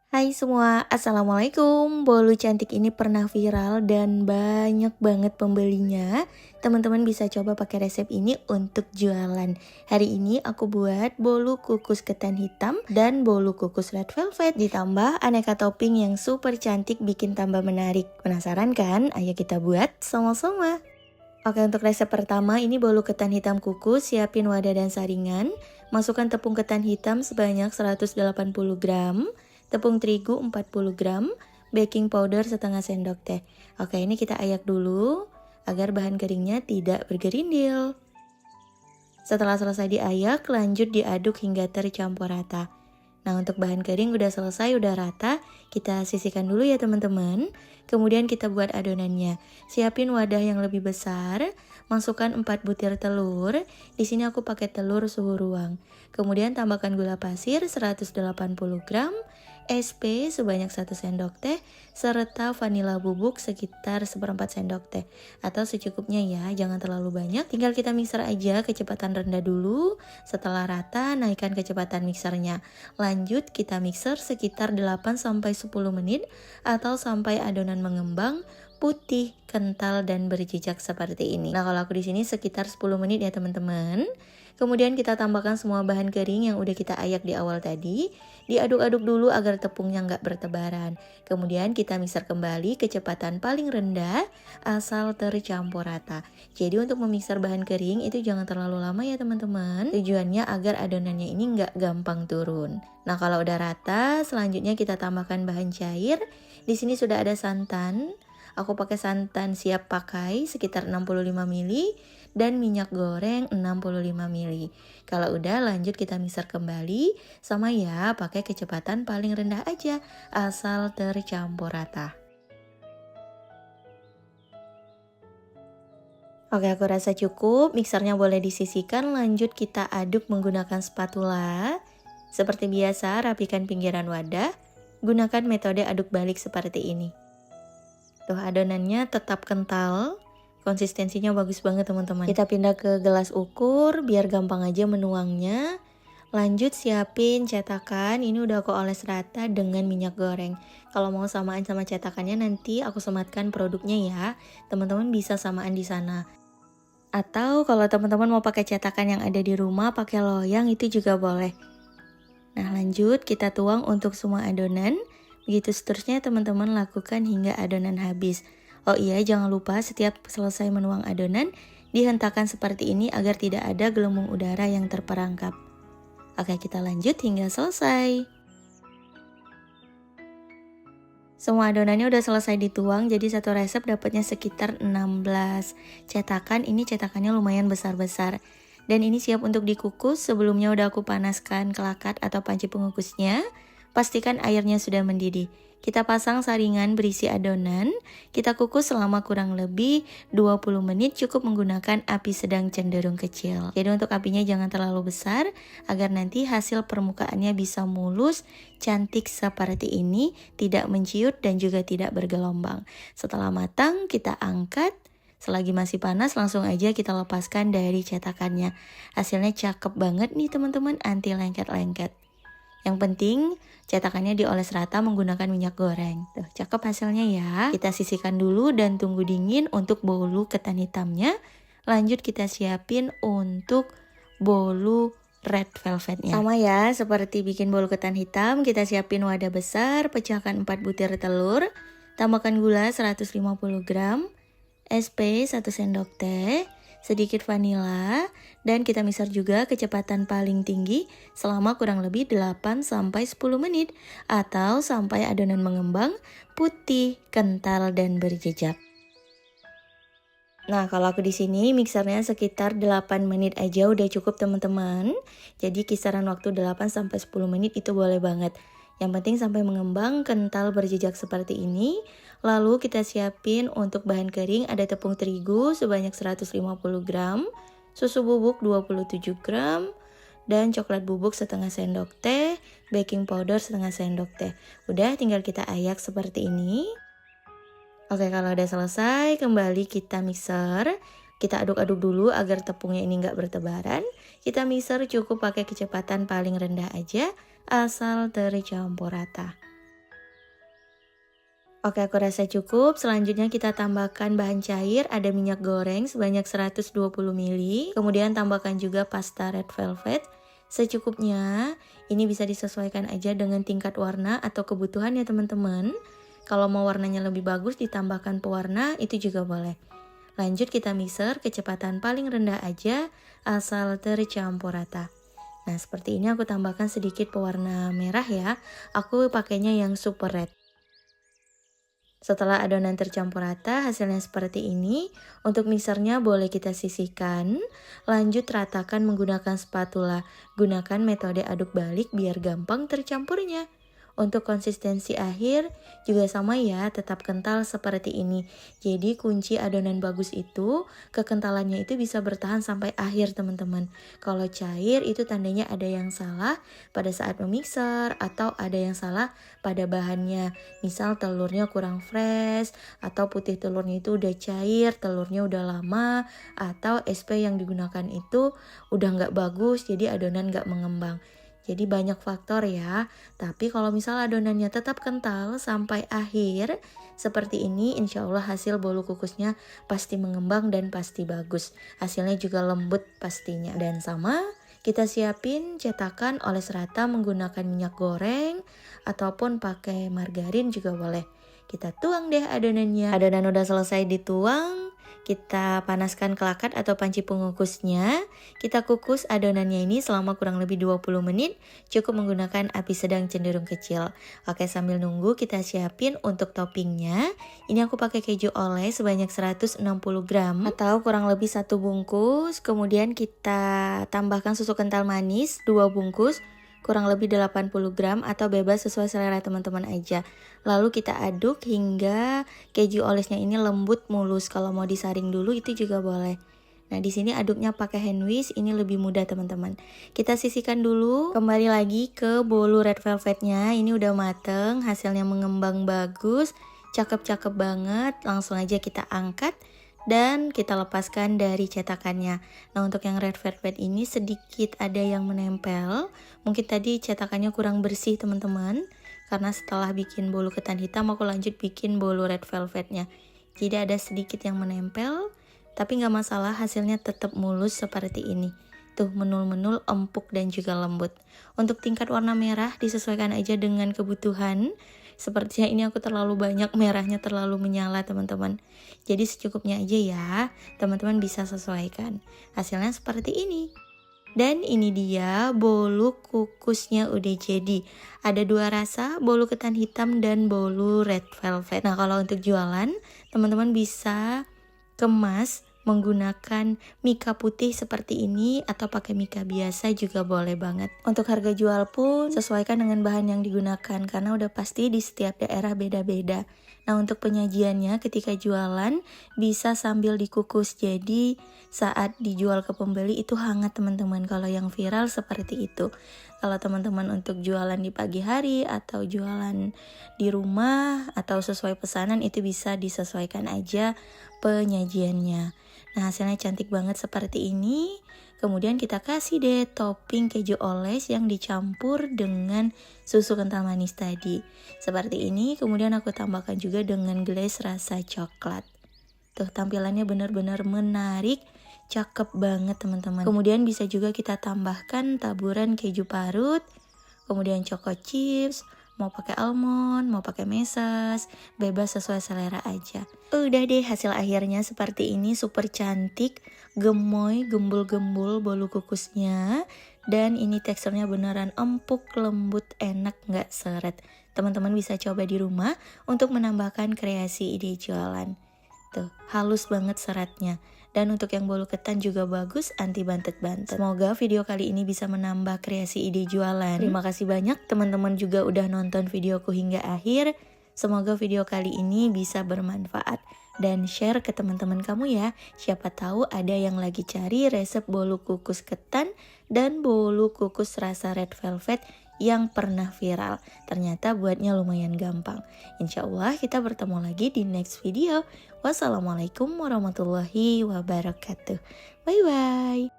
Hai semua, Assalamualaikum. Bolu cantik ini pernah viral dan banyak banget pembelinya. Teman-teman bisa coba pakai resep ini untuk jualan. Hari ini aku buat bolu kukus ketan hitam dan bolu kukus red velvet. Ditambah aneka topping yang super cantik bikin tambah menarik. Penasaran kan? Ayo kita buat sama-sama. Oke, untuk resep pertama ini bolu ketan hitam kukus. Siapin wadah dan saringan. Masukkan tepung ketan hitam sebanyak 180 gram. Tepung terigu 40 gram, baking powder setengah sendok teh. Oke, ini kita ayak dulu agar bahan keringnya tidak bergerindil. Setelah selesai diayak, lanjut diaduk hingga tercampur rata. Nah, untuk bahan kering udah selesai, udah rata, kita sisihkan dulu ya teman-teman. Kemudian kita buat adonannya. Siapin wadah yang lebih besar, masukkan 4 butir telur. Di sini aku pakai telur suhu ruang. Kemudian tambahkan gula pasir 180 gram, SP sebanyak 1 sendok teh, serta vanila bubuk sekitar 1/4 sendok teh. Atau secukupnya ya, jangan terlalu banyak. Tinggal kita mixer aja kecepatan rendah dulu. Setelah rata, naikkan kecepatan mixernya. Lanjut kita mixer sekitar 8-10 menit atau sampai adonan mengembang, putih, kental dan berjejak seperti ini. Nah, kalau aku di sini sekitar 10 menit ya teman-teman. Kemudian kita tambahkan semua bahan kering yang udah kita ayak di awal tadi. Diaduk-aduk dulu agar tepungnya nggak bertebaran. Kemudian kita mixer kembali kecepatan paling rendah asal tercampur rata. Jadi untuk memixer bahan kering itu jangan terlalu lama ya teman-teman. Tujuannya agar adonannya ini nggak gampang turun. Nah, kalau udah rata, selanjutnya kita tambahkan bahan cair. Di sini sudah ada santan. Aku pakai santan siap pakai sekitar 65 ml dan minyak goreng 65 ml. Kalau udah lanjut kita mixer kembali, sama ya pakai kecepatan paling rendah aja asal tercampur rata. Oke, aku rasa cukup. Mixernya boleh disisihkan, lanjut kita aduk menggunakan spatula. Seperti biasa, rapikan pinggiran wadah. Gunakan metode aduk balik seperti ini. Tuh, adonannya tetap kental, konsistensinya bagus banget teman-teman. Kita pindah ke gelas ukur biar gampang aja menuangnya. Lanjut siapin cetakan, ini udah aku oles rata dengan minyak goreng. Kalau mau samaan sama cetakannya nanti aku sematkan produknya ya. Teman-teman bisa samaan di sana. Atau kalau teman-teman mau pakai cetakan yang ada di rumah, pakai loyang itu juga boleh. Nah, lanjut kita tuang untuk semua adonan. Begitu seterusnya teman-teman lakukan hingga adonan habis. Oh iya, jangan lupa setiap selesai menuang adonan, dihentakkan seperti ini agar tidak ada gelembung udara yang terperangkap. Oke, kita lanjut hingga selesai. Semua adonannya udah selesai dituang, jadi satu resep dapatnya sekitar 16 cetakan. Ini cetakannya lumayan besar-besar. Dan ini siap untuk dikukus. Sebelumnya udah aku panaskan kelakat atau panci pengukusnya. Pastikan airnya sudah mendidih. Kita pasang saringan berisi adonan. Kita kukus selama kurang lebih 20 menit, cukup menggunakan api sedang cenderung kecil. Jadi untuk apinya jangan terlalu besar agar nanti hasil permukaannya bisa mulus, cantik seperti ini, tidak menciut dan juga tidak bergelombang. Setelah matang kita angkat. Selagi masih panas langsung aja kita lepaskan dari cetakannya. Hasilnya cakep banget nih teman-teman, anti lengket-lengket. Yang penting cetakannya dioles rata menggunakan minyak goreng. Tuh, cakep hasilnya ya. Kita sisihkan dulu dan tunggu dingin untuk bolu ketan hitamnya. Lanjut kita siapin untuk bolu red velvetnya. Sama ya, seperti bikin bolu ketan hitam, kita siapin wadah besar, pecahkan 4 butir telur, tambahkan gula 150 gram, SP 1 sendok teh, sedikit vanila, dan kita mixer juga kecepatan paling tinggi selama kurang lebih 8-10 menit atau sampai adonan mengembang, putih, kental dan berjejak. Nah, kalau aku di sini mixernya sekitar 8 menit aja udah cukup teman-teman. Jadi kisaran waktu 8-10 menit itu boleh banget. Yang penting sampai mengembang, kental, berjejak seperti ini. Lalu kita siapin untuk bahan kering, ada tepung terigu sebanyak 150 gram, susu bubuk 27 gram, dan coklat bubuk setengah sendok teh, baking powder setengah sendok teh. Udah, tinggal kita ayak seperti ini. Oke, kalau udah selesai, kembali kita mixer. Kita aduk-aduk dulu agar tepungnya ini nggak bertebaran. Kita mixer cukup pakai kecepatan paling rendah aja, asal tercampur rata. Oke, aku rasa cukup. Selanjutnya kita tambahkan bahan cair, ada minyak goreng sebanyak 120 ml. Kemudian tambahkan juga pasta red velvet secukupnya. Ini bisa disesuaikan aja dengan tingkat warna atau kebutuhan ya teman-teman. Kalau mau warnanya lebih bagus ditambahkan pewarna itu juga boleh. Lanjut kita mixer kecepatan paling rendah aja asal tercampur rata. Nah, seperti ini aku tambahkan sedikit pewarna merah ya. Aku pakainya yang super red. Setelah adonan tercampur rata, hasilnya seperti ini. Untuk mixernya boleh kita sisihkan. Lanjut ratakan menggunakan spatula. Gunakan metode aduk balik biar gampang tercampurnya. Untuk konsistensi akhir juga sama ya, tetap kental seperti ini. Jadi kunci adonan bagus itu, kekentalannya itu bisa bertahan sampai akhir teman-teman. Kalau cair itu tandanya ada yang salah pada saat memixer atau ada yang salah pada bahannya. Misal telurnya kurang fresh, atau putih telurnya itu udah cair, telurnya udah lama, atau SP yang digunakan itu udah nggak bagus, jadi adonan nggak mengembang. Jadi banyak faktor ya, tapi kalau misal adonannya tetap kental sampai akhir seperti ini, insya Allah hasil bolu kukusnya pasti mengembang dan pasti bagus. Hasilnya juga lembut pastinya. Dan sama, kita siapin cetakan oles rata menggunakan minyak goreng ataupun pakai margarin juga boleh. Kita tuang deh adonannya. Adonan udah selesai dituang. Kita panaskan kelakat atau panci pengukusnya. Kita kukus adonannya ini selama kurang lebih 20 menit. Cukup menggunakan api sedang cenderung kecil. Oke, sambil nunggu kita siapin untuk toppingnya. Ini aku pakai keju oles sebanyak 160 gram atau kurang lebih 1 bungkus. Kemudian kita tambahkan susu kental manis 2 bungkus. Kurang lebih 80 gram atau bebas sesuai selera teman-teman aja. Lalu kita aduk hingga keju olesnya ini lembut mulus. Kalau mau disaring dulu itu juga boleh. Nah, di sini aduknya pakai hand whisk, ini lebih mudah teman-teman. Kita sisihkan dulu, kembali lagi ke bolu red velvetnya. Ini udah mateng, hasilnya mengembang bagus, cakep-cakep banget. Langsung aja kita angkat dan kita lepaskan dari cetakannya. Nah, untuk yang red velvet ini sedikit ada yang menempel. Mungkin tadi cetakannya kurang bersih teman-teman, karena setelah bikin bolu ketan hitam aku lanjut bikin bolu red velvetnya. Jadi ada sedikit yang menempel, tapi nggak masalah, hasilnya tetap mulus seperti ini. Tuh, menul-menul, empuk dan juga lembut. Untuk tingkat warna merah disesuaikan aja dengan kebutuhan. Sepertinya ini aku terlalu banyak, merahnya terlalu menyala teman-teman. Jadi secukupnya aja ya, teman-teman bisa sesuaikan. Hasilnya seperti ini. Dan ini dia bolu kukusnya udah jadi. Ada 2 rasa, bolu ketan hitam dan bolu red velvet. Nah, kalau untuk jualan, teman-teman bisa kemas menggunakan mika putih seperti ini atau pakai mika biasa juga boleh banget. Untuk harga jual pun sesuaikan dengan bahan yang digunakan karena udah pasti di setiap daerah beda-beda. Nah, untuk penyajiannya ketika jualan bisa sambil dikukus, jadi saat dijual ke pembeli itu hangat teman-teman. Kalau yang viral seperti itu. Kalau teman-teman untuk jualan di pagi hari atau jualan di rumah atau sesuai pesanan itu bisa disesuaikan aja penyajiannya. Nah, hasilnya cantik banget seperti ini. Kemudian kita kasih deh topping keju oles yang dicampur dengan susu kental manis tadi. Seperti ini, kemudian aku tambahkan juga dengan glaze rasa coklat. Tuh, tampilannya benar-benar menarik, cakep banget teman-teman. Kemudian bisa juga kita tambahkan taburan keju parut, kemudian choco chips, mau pakai almond, mau pakai meses, bebas sesuai selera aja. Udah deh, hasil akhirnya seperti ini, super cantik, gemoy, gembul-gembul bolu kukusnya. Dan ini teksturnya beneran empuk, lembut, enak, gak seret. Teman-teman bisa coba di rumah untuk menambahkan kreasi ide jualan. Tuh, halus banget seratnya. Dan untuk yang bolu ketan juga bagus, anti bantet-bantet. Semoga video kali ini bisa menambah kreasi ide jualan. Terima kasih banyak teman-teman juga udah nonton videoku hingga akhir. Semoga video kali ini bisa bermanfaat. Dan share ke teman-teman kamu ya. Siapa tahu ada yang lagi cari resep bolu kukus ketan dan bolu kukus rasa red velvet yang pernah viral. Ternyata buatnya lumayan gampang. Insya Allah kita bertemu lagi di next video. Wassalamualaikum warahmatullahi wabarakatuh. Bye bye.